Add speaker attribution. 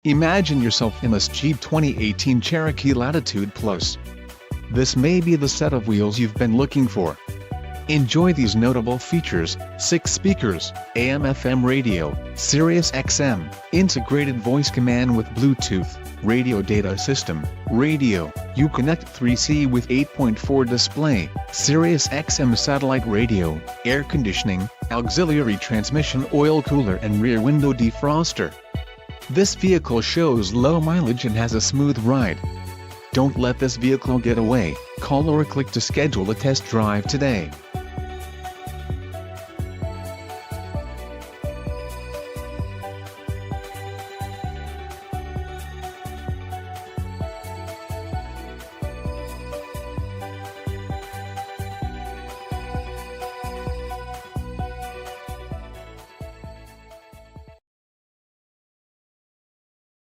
Speaker 1: Imagine yourself in this Jeep 2018 Cherokee Latitude Plus. This may be the set of wheels you've been looking for. Enjoy these notable features: 6 speakers, AM/FM radio, Sirius XM, integrated voice command with Bluetooth, radio data system, radio, Uconnect 3C with 8.4 display, Sirius XM satellite radio, air conditioning, auxiliary transmission oil cooler and rear window defroster. This vehicle shows low mileage and has a smooth ride. Don't let this vehicle get away. Call or click to schedule a test drive today.